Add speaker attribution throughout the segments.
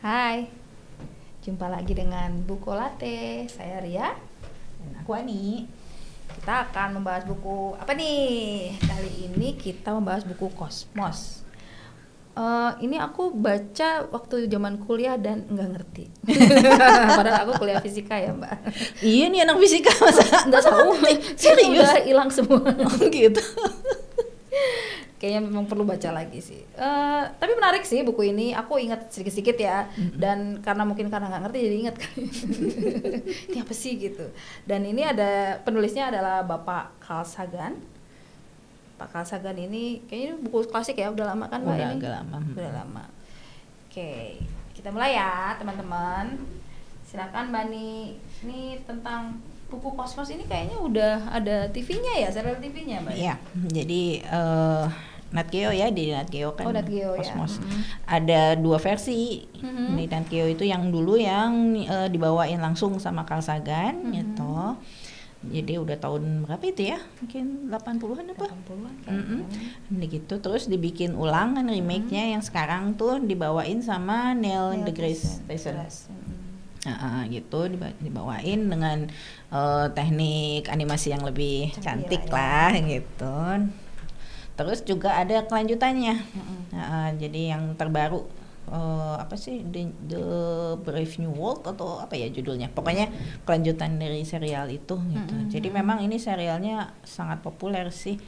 Speaker 1: Hai, jumpa lagi dengan Buku Latte. Saya Ria.
Speaker 2: Dan aku Ani.
Speaker 1: Kita akan membahas buku apa nih? Kali ini kita membahas buku Kosmos. Ini aku baca waktu zaman kuliah dan nggak ngerti. Padahal aku kuliah fisika ya, Mbak.
Speaker 2: Iya nih anak fisika masa
Speaker 1: Nggak tahu.
Speaker 2: serius
Speaker 1: Udah hilang semua.
Speaker 2: gitu.
Speaker 1: Kayaknya memang perlu baca lagi sih. Tapi menarik sih buku ini. Aku ingat sedikit-sedikit ya. Dan karena nggak ngerti jadi ingat kan. Ini apa sih gitu. Dan ini ada penulisnya adalah Bapak Carl Sagan. Pak Carl Sagan ini kayaknya buku klasik ya. Udah lama kan Mbak
Speaker 2: Udah
Speaker 1: ini?
Speaker 2: agak lama.
Speaker 1: Udah lama. Oke, kita mulai ya teman-teman. Silakan Mbak Ni. Ini tentang buku Kosmos ini kayaknya udah ada TV-nya ya, serial TV-nya Mbak.
Speaker 2: Iya, jadi Nat Geo ya, di Nat Geo kan
Speaker 1: Nat Geo,
Speaker 2: Kosmos.
Speaker 1: ya.
Speaker 2: Ada dua versi. Di Nat Geo itu yang dulu yang dibawain langsung sama Carl Sagan gitu. Jadi udah tahun berapa itu ya? Mungkin 80-an apa?
Speaker 1: 80-an kayaknya.
Speaker 2: Gitu. Terus dibikin ulang kan remake-nya yang sekarang tuh dibawain sama Neil deGrasse Tyson. Gitu dibawain dengan teknik animasi yang lebih cantik lah gitu. Terus juga ada kelanjutannya. Jadi yang terbaru apa sih The Brave New World atau apa ya judulnya? Pokoknya kelanjutan dari serial itu gitu. Jadi memang ini serialnya sangat populer sih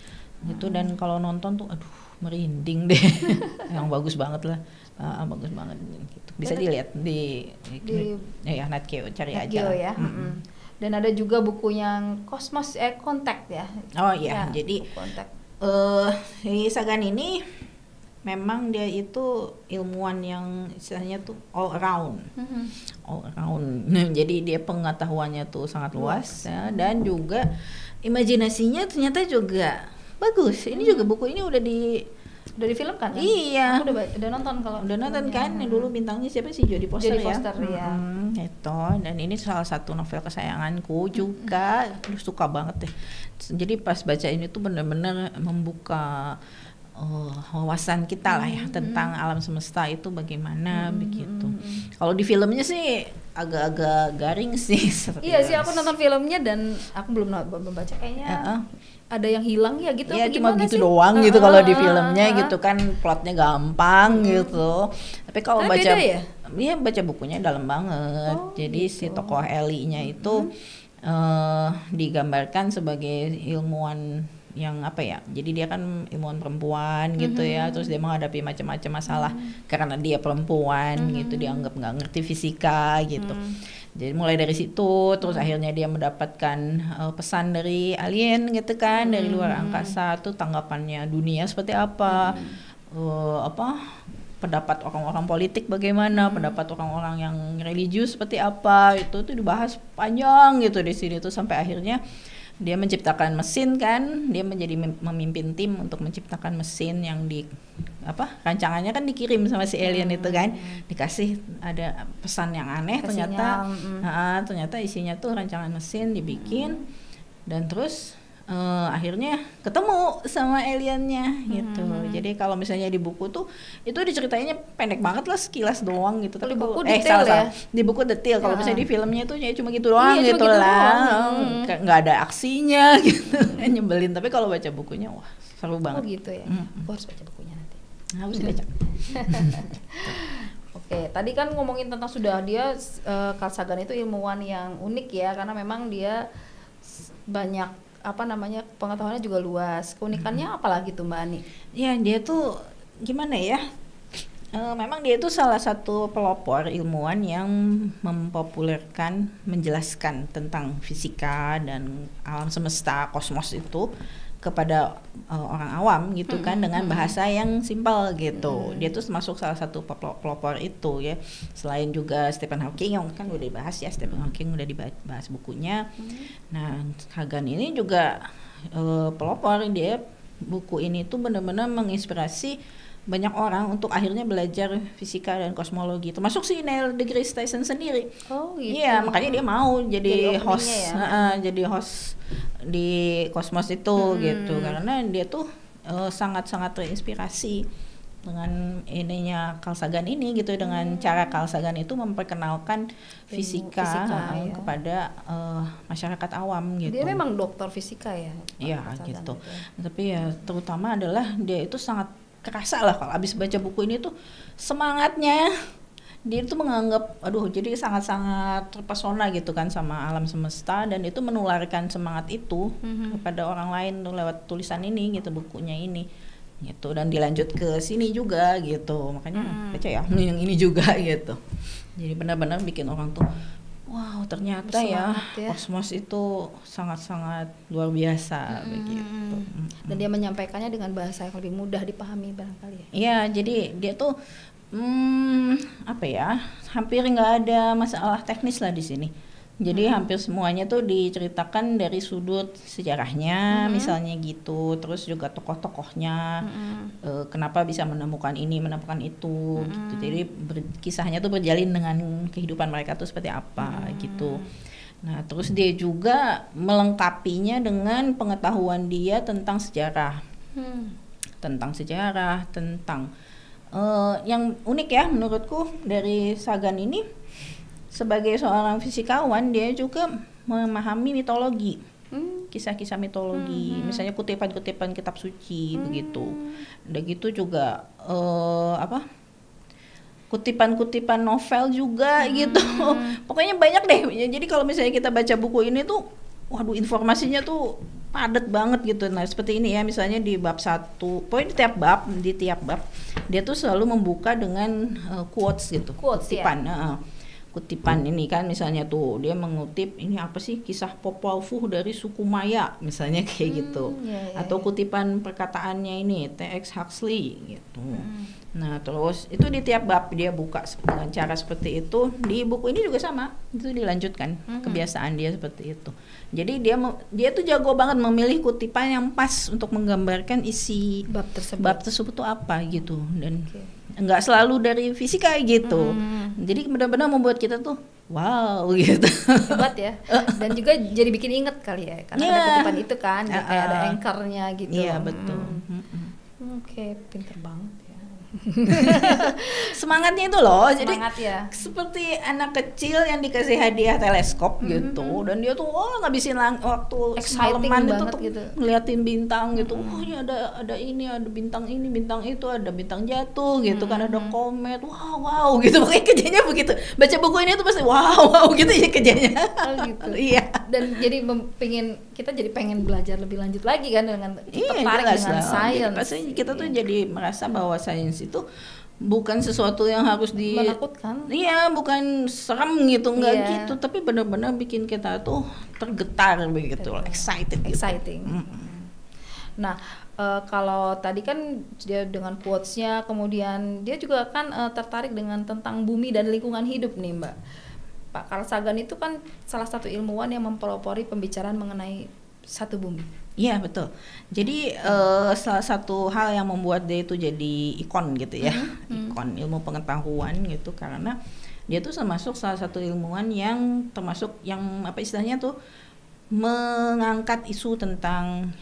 Speaker 2: gitu, dan kalau nonton tuh aduh merinding deh. Yang bagus banget lah. Bagus banget gitu. Bisa dilihat di ya Nat Geo, cari
Speaker 1: Nat
Speaker 2: aja
Speaker 1: Geo
Speaker 2: lah.
Speaker 1: ya. Dan ada juga buku yang Kosmos Contact ya.
Speaker 2: Oh iya,
Speaker 1: ya,
Speaker 2: jadi
Speaker 1: Contact.
Speaker 2: Si Sagan ini memang dia itu ilmuwan yang istilahnya tuh all around. Jadi dia pengetahuannya tuh sangat luas ya, dan juga imajinasinya ternyata juga bagus. Ini juga buku ini udah
Speaker 1: difilmkan kan?
Speaker 2: Iya.
Speaker 1: Aku udah nonton kalau.
Speaker 2: Udah nonton kan? Dulu bintangnya siapa sih? Jodie Foster ya.
Speaker 1: Ya.
Speaker 2: Itu. Dan ini salah satu novel kesayanganku juga. Suka banget deh. Jadi pas baca ini tuh benar-benar membuka wawasan kita lah ya tentang alam semesta itu bagaimana begitu. Kalau di filmnya sih agak-agak garing sih.
Speaker 1: Iya sih, aku nonton filmnya dan aku belum baca kayaknya. Ada yang hilang ya gitu.
Speaker 2: Ya cuma gitu sih? Doang gitu kalau di filmnya gitu kan, plotnya gampang gitu. Tapi kalau baca
Speaker 1: ya?
Speaker 2: Iya, baca bukunya dalam banget. Jadi gitu. Si tokoh Ellie-nya itu digambarkan sebagai ilmuwan yang apa ya, jadi dia kan ilmuwan perempuan gitu ya, terus dia menghadapi macam-macam masalah karena dia perempuan gitu, dianggap nggak ngerti fisika gitu. Jadi mulai dari situ terus akhirnya dia mendapatkan pesan dari alien gitu kan, dari luar angkasa tuh tanggapannya dunia seperti apa, pendapat orang-orang politik bagaimana, pendapat orang-orang yang religius seperti apa, itu tuh dibahas panjang gitu di sini tuh, sampai akhirnya dia menciptakan mesin kan, dia menjadi memimpin tim untuk menciptakan mesin yang rancangannya kan dikirim sama si alien itu kan, dikasih ada pesan yang aneh, ternyata isinya tuh rancangan mesin dibikin, dan terus akhirnya ketemu sama aliennya gitu. Jadi kalau misalnya di buku tuh itu diceritainnya pendek banget lah, sekilas doang gitu.
Speaker 1: Tapi
Speaker 2: buku
Speaker 1: detail ya?
Speaker 2: Di buku detail. Kalau misalnya di filmnya tuh ya cuma gitu doang gitu lah, nggak ada aksinya gitu. Nyebelin. Tapi kalau baca bukunya wah seru banget.
Speaker 1: Oh gitu ya. Aku harus baca bukunya nanti.
Speaker 2: Harus baca.
Speaker 1: Oke, tadi kan ngomongin tentang Carl Sagan itu ilmuwan yang unik ya, karena memang dia banyak pengetahuannya juga luas. Keunikannya apalagi tuh Mbak Ani?
Speaker 2: Ya dia tuh gimana ya? Memang dia itu salah satu pelopor ilmuwan yang mempopulerkan, menjelaskan tentang fisika dan alam semesta, kosmos itu kepada orang awam gitu kan, dengan bahasa yang simpel gitu. Dia tuh termasuk salah satu pelopor itu ya. Selain juga Stephen Hawking yang kan udah dibahas ya, Stephen Hawking udah dibahas bukunya. Nah, Sagan ini juga pelopor. Dia buku ini tuh benar-benar menginspirasi banyak orang untuk akhirnya belajar fisika dan kosmologi, termasuk si Neil deGrasse Tyson sendiri.
Speaker 1: Oh gitu.
Speaker 2: Iya, makanya dia mau jadi host ya? Jadi host di Kosmos itu gitu, karena dia tuh sangat-sangat terinspirasi dengan ininya Carl Sagan ini gitu, dengan cara Carl Sagan itu memperkenalkan fisika
Speaker 1: ya.
Speaker 2: kepada masyarakat awam gitu.
Speaker 1: Dia memang dokter fisika ya.
Speaker 2: Iya gitu. Tapi ya terutama adalah dia itu sangat kerasa lah kalau habis baca buku ini tuh semangatnya. Dia itu menganggap, jadi sangat-sangat terpesona gitu kan sama alam semesta, dan itu menularkan semangat itu kepada orang lain tuh lewat tulisan ini gitu, bukunya ini gitu, dan dilanjut ke sini juga gitu, makanya baca ya yang ini juga gitu. Jadi benar-benar bikin orang tuh wow, ternyata ya kosmos itu sangat-sangat luar biasa begitu.
Speaker 1: Dan dia menyampaikannya dengan bahasa yang lebih mudah dipahami barangkali ya.
Speaker 2: Iya, jadi dia tuh hampir nggak ada masalah teknis lah di sini. Jadi hampir semuanya tuh diceritakan dari sudut sejarahnya, misalnya gitu. Terus juga tokoh-tokohnya, kenapa bisa menemukan ini, menemukan itu, gitu. Jadi kisahnya tuh berjalin dengan kehidupan mereka tuh seperti apa, gitu. Nah, terus dia juga melengkapinya dengan pengetahuan dia tentang sejarah, tentang yang unik ya menurutku dari Sagan ini, sebagai seorang fisikawan dia juga memahami mitologi, kisah-kisah mitologi, misalnya kutipan-kutipan kitab suci begitu. Udah gitu juga kutipan-kutipan novel juga gitu. Pokoknya banyak deh. Jadi kalau misalnya kita baca buku ini tuh, waduh, informasinya tuh padat banget gitu. Nah seperti ini ya, misalnya di bab 1, pokoknya di tiap bab dia tuh selalu membuka dengan quotes gitu, kutipan ya. Kutipan ini kan, misalnya tuh dia mengutip ini apa sih, kisah Popol Vuh dari suku Maya misalnya kayak gitu, atau kutipan perkataannya ini T.X. Huxley gitu. Nah terus itu di tiap bab dia buka dengan cara seperti itu. Di buku ini juga sama, itu dilanjutkan kebiasaan dia seperti itu. Jadi dia tuh jago banget memilih kutipan yang pas untuk menggambarkan isi bab tersebut tuh apa gitu, dan enggak selalu dari fisika gitu. Jadi benar-benar membuat kita tuh wow gitu.
Speaker 1: Hebat ya. Dan juga jadi bikin inget kali ya, karena ada kutipan itu kan, kayak ada anchor-nya gitu.
Speaker 2: Iya betul.
Speaker 1: Oke, pinter banget ya.
Speaker 2: Semangatnya itu loh.
Speaker 1: Semangat
Speaker 2: jadi
Speaker 1: ya.
Speaker 2: Seperti anak kecil yang dikasih hadiah teleskop gitu, dan dia tuh ngabisin waktu semalaman itu tuh gitu, ngeliatin bintang gitu. Ya ada ini, ada bintang ini, bintang itu, ada bintang jatuh gitu kan, ada komet, wow gitu. Pokoknya kerjanya begitu. Baca buku ini tuh pasti wow gitu ya kerjanya.
Speaker 1: Gitu.
Speaker 2: Iya.
Speaker 1: Dan jadi kita jadi pengen belajar lebih lanjut lagi kan, dengan tertarik dengan sains.
Speaker 2: Pasti kita tuh jadi merasa bahwa sains itu bukan sesuatu yang harus
Speaker 1: menakutkan.
Speaker 2: Iya, bukan serem gitu, enggak gitu, tapi benar-benar bikin kita tuh tergetar begitu, exciting. Nah, kalau tadi kan dia dengan quotes-nya, kemudian dia juga kan tertarik dengan tentang bumi dan lingkungan hidup nih, Mbak. Pak Carl Sagan itu kan salah satu ilmuwan yang mempelopori pembicaraan mengenai satu bumi. Iya betul. Jadi salah satu hal yang membuat dia itu jadi ikon gitu ya, ikon ilmu pengetahuan gitu, karena dia tuh termasuk salah satu ilmuwan yang termasuk yang apa istilahnya tuh mengangkat isu tentang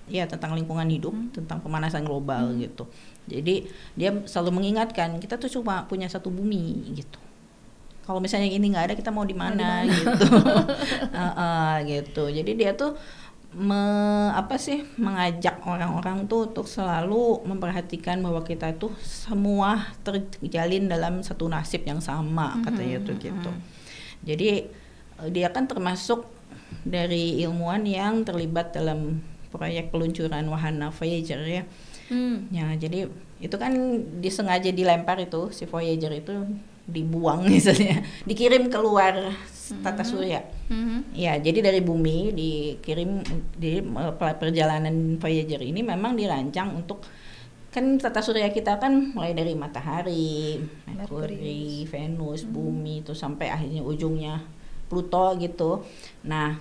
Speaker 2: tentang lingkungan hidup, tentang pemanasan global gitu. Jadi dia selalu mengingatkan kita tuh cuma punya satu bumi gitu. Kalau misalnya ini nggak ada, kita mau di mana gitu. Gitu. Jadi dia tuh mengajak orang-orang tuh untuk selalu memperhatikan bahwa kita itu semua terjalin dalam satu nasib yang sama, katanya tuh gitu. Jadi dia kan termasuk dari ilmuwan yang terlibat dalam proyek peluncuran wahana Voyager ya. Ya, jadi itu kan disengaja dilempar itu, si Voyager itu dibuang misalnya, dikirim keluar tata surya. Ya, jadi dari bumi dikirim di perjalanan Voyager ini memang dirancang untuk, kan tata surya kita kan mulai dari matahari, Merkuri, Venus, bumi itu sampai akhirnya ujungnya Pluto gitu. Nah,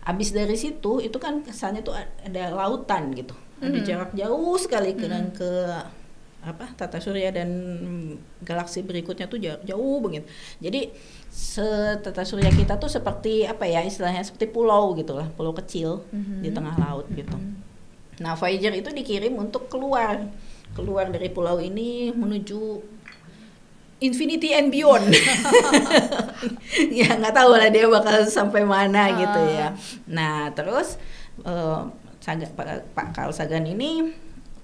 Speaker 2: abis dari situ itu kan kesannya tuh ada lautan gitu. Ada jarak jauh sekali ke tata surya dan galaksi berikutnya tuh jauh banget. Jadi tata surya kita tuh seperti istilahnya seperti pulau gitulah, pulau kecil di tengah laut gitu. Nah, Voyager itu dikirim untuk keluar keluar dari pulau ini menuju infinity and beyond. Ya nggak tahu lah dia bakal sampai mana gitu ya. Nah terus Pak Carl Sagan ini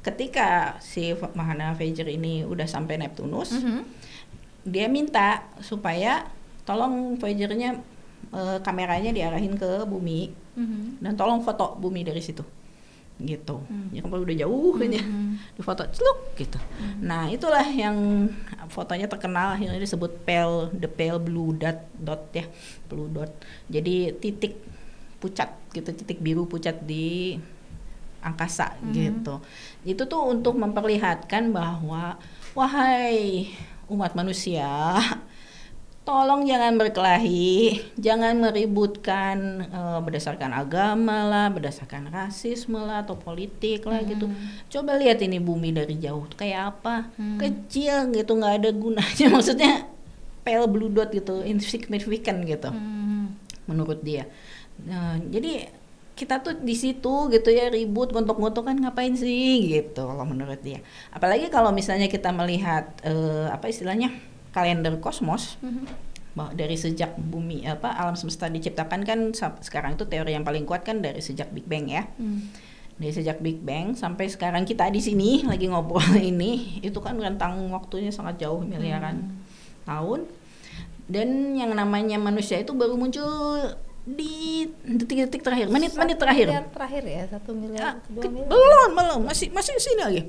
Speaker 2: ketika si Mahana Voyager ini udah sampai Neptunus, dia minta supaya tolong Voyager-nya kameranya diarahin ke bumi dan tolong foto bumi dari situ. Gitu. Ya kan udah jauh kan ya. Di foto celuk gitu. Nah, itulah yang fotonya terkenal akhirnya disebut the pale blue dot ya, blue dot. Jadi titik pucat gitu, titik biru pucat di angkasa gitu. Itu tuh untuk memperlihatkan bahwa wahai umat manusia, tolong jangan berkelahi, jangan meributkan berdasarkan agama lah, berdasarkan rasisme lah atau politik lah gitu. Coba lihat ini bumi dari jauh tuh kayak apa, kecil gitu, nggak ada gunanya. Maksudnya pale blue dot gitu, insignificant gitu, menurut dia. Nah, jadi kita tuh di situ gitu ya ribut, gontok-gontok kan ngapain sih gitu, kalau menurut dia. Apalagi kalau misalnya kita melihat apa istilahnya? Kalender kosmos, dari sejak bumi alam semesta diciptakan kan sekarang itu teori yang paling kuat kan dari sejak Big Bang ya. Dari sejak Big Bang sampai sekarang kita di sini lagi ngobrol ini, itu kan rentang waktunya sangat jauh, miliaran tahun. Dan yang namanya manusia itu baru muncul di detik-detik terakhir, menit-menit terakhir.
Speaker 1: 1 miliar terakhir ya, 1 miliar, 2 miliar.
Speaker 2: Belum, masih sini lagi.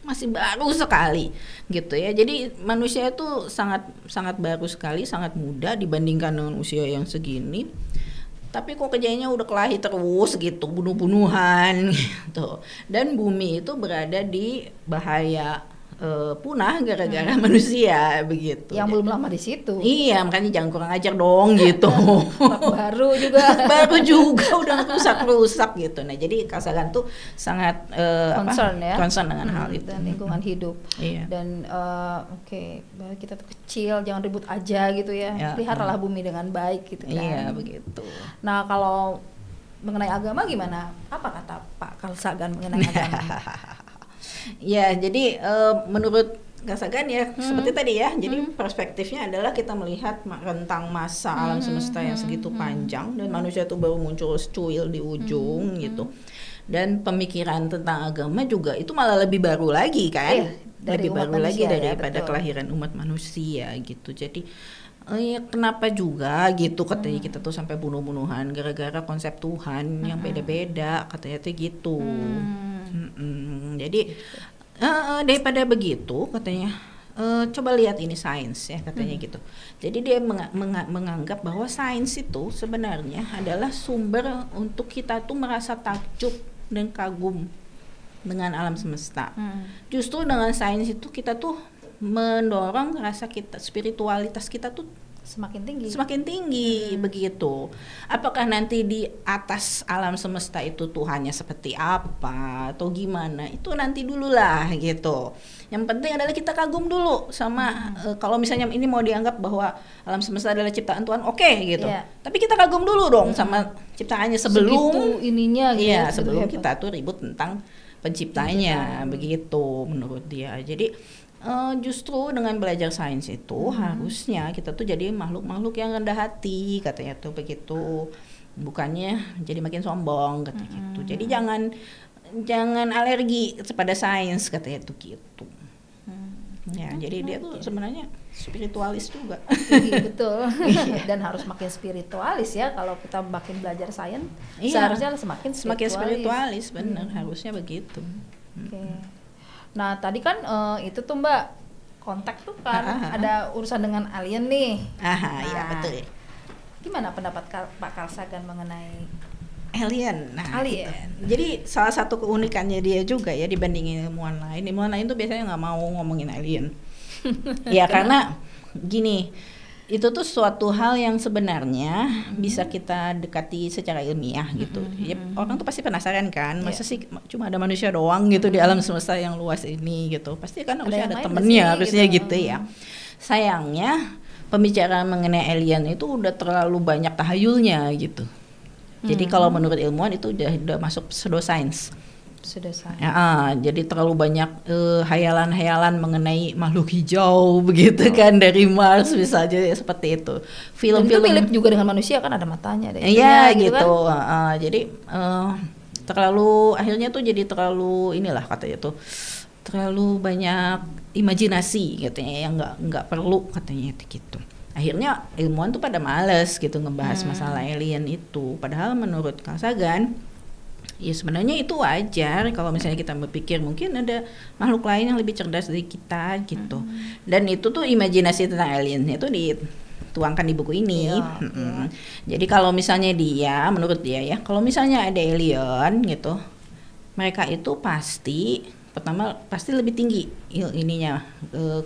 Speaker 2: Masih baru sekali gitu ya. Jadi manusia itu sangat baru sekali, sangat muda dibandingkan dengan usia yang segini. Tapi kok kerjanya udah kelahi terus gitu, bunuh-bunuhan gitu. Dan bumi itu berada di bahaya punah gara-gara manusia begitu.
Speaker 1: Yang belum lama di situ.
Speaker 2: Iya, makanya jangan kurang ajar dong gitu.
Speaker 1: Baru juga.
Speaker 2: Baru juga udah rusak gitu. Nah, jadi Carl Sagan tuh sangat concern dengan hal itu
Speaker 1: dan lingkungan hidup.
Speaker 2: Iya.
Speaker 1: Dan kita tuh kecil, jangan ribut aja gitu ya. Peliharalah bumi dengan baik gitu kan.
Speaker 2: Iya, begitu.
Speaker 1: Nah, kalau mengenai agama gimana? Apa kata Pak Carl Sagan mengenai agama?
Speaker 2: Ya, jadi menurut Carl Sagan ya seperti tadi ya. Jadi perspektifnya adalah kita melihat rentang masa alam semesta yang segitu panjang dan manusia itu baru muncul secuil di ujung gitu. Dan pemikiran tentang agama juga itu malah lebih baru lagi kan? Lebih baru lagi daripada kelahiran umat manusia gitu. Jadi ya kenapa juga gitu katanya kita tuh sampai bunuh-bunuhan gara-gara konsep Tuhan yang beda-beda katanya tuh gitu. Jadi daripada begitu katanya coba lihat ini sains ya katanya gitu. Jadi dia menganggap bahwa sains itu sebenarnya adalah sumber untuk kita tuh merasa takjub dan kagum dengan alam semesta. Justru dengan sains itu kita tuh mendorong rasa kita, spiritualitas kita tuh semakin tinggi begitu. Apakah nanti di atas alam semesta itu Tuhannya seperti apa atau gimana, itu nanti dulu lah gitu. Yang penting adalah kita kagum dulu sama kalau misalnya ini mau dianggap bahwa alam semesta adalah ciptaan Tuhan, oke gitu. Tapi kita kagum dulu dong sama ciptaannya sebelum
Speaker 1: segitu ininya gitu.
Speaker 2: Iya, sebelum kita tuh ribut tentang penciptanya begitu menurut dia. Jadi justru dengan belajar sains itu harusnya kita tuh jadi makhluk-makhluk yang rendah hati katanya tuh begitu, bukannya jadi makin sombong katanya gitu. Jadi jangan alergi kepada sains katanya tuh gitu. Ya, jadi dia tuh sebenarnya spiritualis juga.
Speaker 1: Betul. Dan harus makin spiritualis ya kalau kita makin belajar sains. Seharusnya semakin
Speaker 2: spiritualis benar, harusnya begitu.
Speaker 1: Nah tadi kan itu tuh Mbak kontak tuh kan ada urusan dengan alien nih.
Speaker 2: Iya betul.
Speaker 1: Gimana pendapat Pak Carl Sagan mengenai
Speaker 2: alien?
Speaker 1: Alien.
Speaker 2: Gitu. Jadi salah satu keunikannya dia juga ya dibandingin ilmuwan lain. Ilmuwan lain tuh biasanya nggak mau ngomongin alien. Ya karena gini. Itu tuh suatu hal yang sebenarnya bisa kita dekati secara ilmiah gitu. Ya, orang tuh pasti penasaran kan, masa sih cuma ada manusia doang gitu di alam semesta yang luas ini gitu. Pasti kan harusnya ada temennya, harusnya gitu ya. Sayangnya pembicaraan mengenai alien itu udah terlalu banyak tahayulnya gitu. Jadi kalau menurut ilmuwan itu udah masuk pseudoscience.
Speaker 1: sudah sangat.
Speaker 2: Jadi terlalu banyak hayalan-hayalan mengenai makhluk hijau begitu kan dari Mars misalnya seperti itu. Film-film
Speaker 1: itu mirip juga dengan manusia kan, ada matanya, ada
Speaker 2: iya
Speaker 1: gitu
Speaker 2: gitu.
Speaker 1: Kan?
Speaker 2: Jadi terlalu akhirnya tuh jadi terlalu inilah katanya tuh terlalu banyak imajinasi katanya yang nggak perlu katanya gitu. Akhirnya ilmuwan tuh pada males gitu ngebahas masalah alien itu. Padahal menurut Carl Sagan ya sebenarnya itu wajar kalau misalnya kita berpikir mungkin ada makhluk lain yang lebih cerdas dari kita gitu. Dan itu tuh imajinasi tentang aliennya itu dituangkan di buku ini.
Speaker 1: Iya.
Speaker 2: Jadi kalau misalnya menurut dia ya, kalau misalnya ada alien gitu, mereka itu pertama pasti lebih tinggi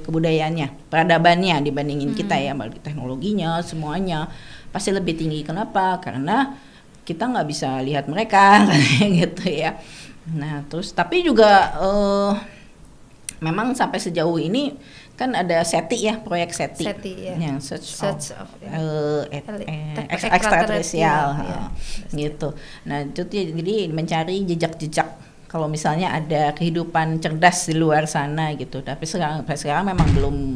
Speaker 2: kebudayaannya, peradabannya dibandingin kita ya, teknologinya semuanya pasti lebih tinggi. Kenapa? Karena kita nggak bisa lihat mereka gitu ya. Nah terus tapi juga memang sampai sejauh ini kan ada SETI ya, proyek SETI
Speaker 1: ya.
Speaker 2: yang search of extraterrestrial gitu. Nah itu jadi mencari jejak-jejak kalau misalnya ada kehidupan cerdas di luar sana gitu. Tapi sekarang memang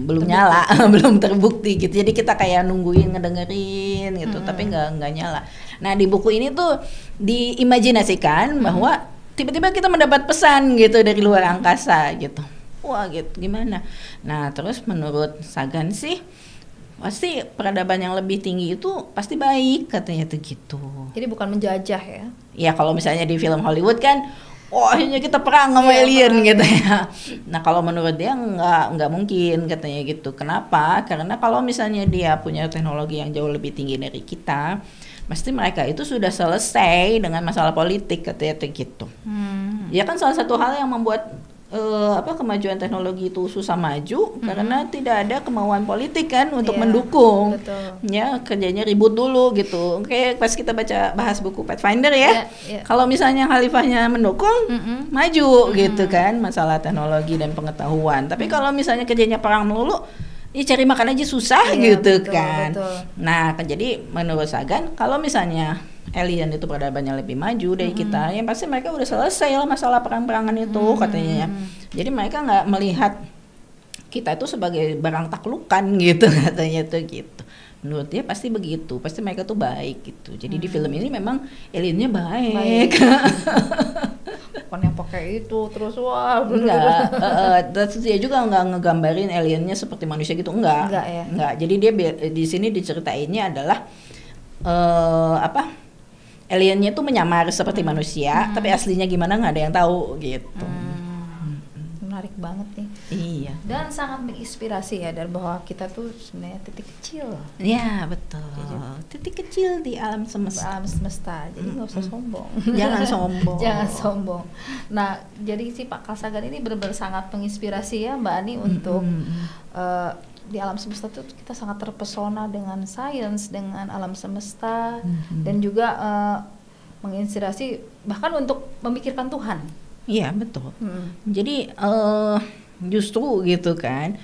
Speaker 2: belum nyala, belum terbukti gitu. Jadi kita kayak nungguin, ngedengerin gitu, tapi nggak nyala. Nah di buku ini tuh diimajinasikan bahwa tiba-tiba kita mendapat pesan gitu dari luar angkasa gitu. Wah gitu gimana? Nah terus menurut Sagan sih pasti peradaban yang lebih tinggi itu pasti baik katanya tuh gitu.
Speaker 1: Jadi bukan menjajah ya?
Speaker 2: Ya kalau misalnya di film Hollywood kan, akhirnya kita perang sama alien gitu ya. Nah kalau menurut dia nggak mungkin katanya gitu. Kenapa? Karena kalau misalnya dia punya teknologi yang jauh lebih tinggi dari kita, pasti mereka itu sudah selesai dengan masalah politik katanya gitu. Ya kan salah satu hal yang membuat kemajuan teknologi itu susah maju karena tidak ada kemauan politik kan untuk mendukung.
Speaker 1: Betul.
Speaker 2: Ya kerjanya ribut dulu gitu. Kayak pas kita bahas buku Pathfinder ya. Kalau misalnya khalifahnya mendukung, maju gitu kan masalah teknologi dan pengetahuan. Tapi kalau misalnya kerjanya perang melulu, ya cari makan aja susah gitu betul, kan. Betul. Nah, jadi menurut Sagan kalau misalnya alien itu peradabannya lebih maju dari kita, yang pasti mereka udah selesai lah masalah perang-perangan itu katanya. Jadi mereka nggak melihat kita itu sebagai barang taklukan gitu katanya tuh gitu. Menurut dia pasti begitu, pasti mereka tuh baik gitu. Jadi di film ini memang aliennya baik.
Speaker 1: Bukan yang pakai itu terus wah
Speaker 2: terus dia juga nggak ngegambarin aliennya seperti manusia gitu, enggak ya? Enggak. Jadi dia di sini diceritainnya adalah aliennya tuh menyamar seperti manusia, tapi aslinya gimana nggak ada yang tahu gitu.
Speaker 1: Menarik banget nih.
Speaker 2: Iya.
Speaker 1: Dan sangat menginspirasi ya, dari bahwa kita tuh sebenarnya titik kecil.
Speaker 2: Iya betul. Titik kecil di alam semesta.
Speaker 1: Alam semesta. Jadi nggak usah sombong.
Speaker 2: Jangan sombong.
Speaker 1: Jangan sombong. Nah, jadi si Pak Carl Sagan ini benar-benar sangat menginspirasi ya Mbak Ani untuk di alam semesta tuh kita sangat terpesona dengan sains, dengan alam semesta, dan juga menginspirasi bahkan untuk memikirkan Tuhan.
Speaker 2: Iya betul. Jadi justru gitu kan,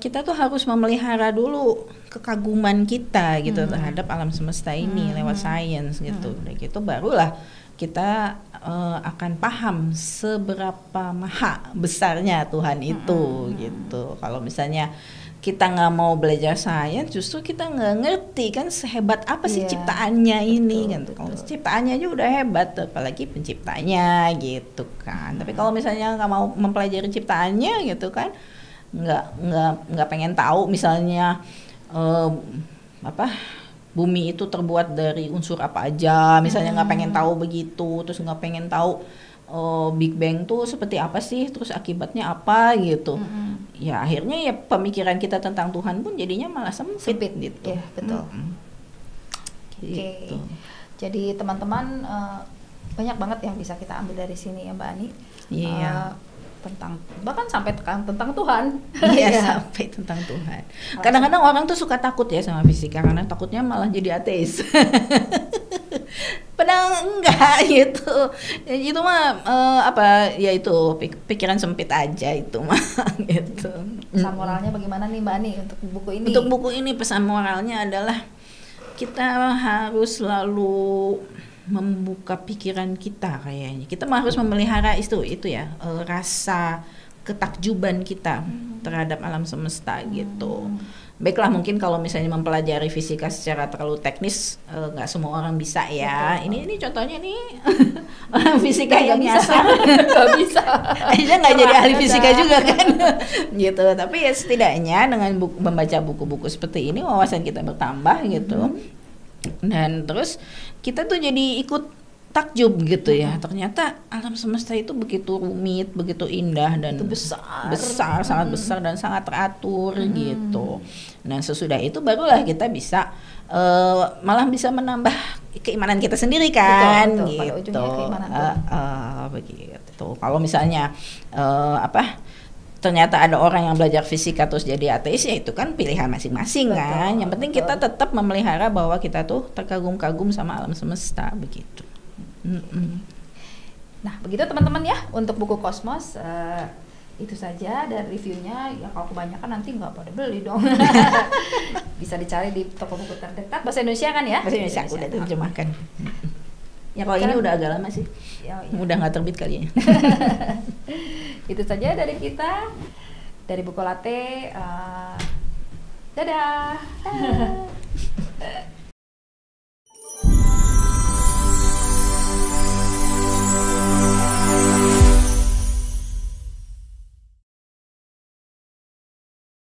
Speaker 2: kita tuh harus memelihara dulu kekaguman kita gitu terhadap alam semesta ini lewat sains gitu. Dan gitu barulah kita akan paham seberapa maha besarnya Tuhan itu gitu. Kalau misalnya kita nggak mau belajar sains, justru kita nggak ngerti kan sehebat apa sih ciptaannya ini kan. Kalau ciptaannya aja udah hebat, apalagi penciptanya gitu kan. Tapi kalau misalnya nggak mau mempelajari ciptaannya gitu kan, nggak pengen tahu misalnya bumi itu terbuat dari unsur apa aja, misalnya nggak pengen tahu begitu, terus nggak pengen tahu Big Bang tuh seperti apa sih, terus akibatnya apa gitu. Ya akhirnya ya pemikiran kita tentang Tuhan pun jadinya malah sempit gitu.
Speaker 1: Iya betul. Gitu. Jadi teman-teman banyak banget yang bisa kita ambil dari sini ya Mbak Ani.
Speaker 2: Iya.
Speaker 1: Bahkan sampai tentang Tuhan.
Speaker 2: Iya sampai tentang Tuhan. Kadang-kadang orang tuh suka takut ya sama fisika karena takutnya malah jadi ateis. Padahal enggak gitu. Itu mah itu pikiran sempit aja itu mah gitu.
Speaker 1: Pesan moralnya bagaimana nih Mbak Ani untuk buku ini?
Speaker 2: Untuk buku ini pesan moralnya adalah kita harus selalu membuka pikiran kita kayaknya. Kita harus memelihara itu ya, rasa ketakjuban kita terhadap alam semesta gitu. Baiklah, mungkin kalau misalnya mempelajari fisika secara terlalu teknis, nggak semua orang bisa ya. Ini contohnya nih orang fisika yang nyasar,
Speaker 1: nggak bisa.
Speaker 2: Akhirnya nggak jadi ahli fisika juga kan, gitu. Tapi ya setidaknya dengan membaca buku-buku seperti ini, wawasan kita bertambah gitu. Dan terus kita tuh jadi ikut takjub gitu ya, ternyata alam semesta itu begitu rumit, begitu indah dan besar, sangat besar dan sangat teratur gitu. Nah sesudah itu barulah kita bisa malah bisa menambah keimanan kita sendiri kan,
Speaker 1: betul.
Speaker 2: gitu.
Speaker 1: Pada ujungnya keimanan
Speaker 2: begitu. Kalau misalnya ternyata ada orang yang belajar fisika terus jadi ateis, ya itu kan pilihan masing-masing kan. Yang penting kita tetap memelihara bahwa kita tuh terkagum-kagum sama alam semesta begitu.
Speaker 1: Nah begitu teman-teman ya untuk buku Kosmos. Itu saja dari reviewnya. Ya kalau kebanyakan nanti nggak pada beli dong. Bisa dicari di toko buku terdekat. Bahasa Indonesia kan ya?
Speaker 2: Bahasa Indonesia udah terjemahkan. Ya kalau ini udah agak lama sih. Ya. Udah nggak terbit kali ya.
Speaker 1: Itu saja dari kita, dari Buku Latte. Dadah.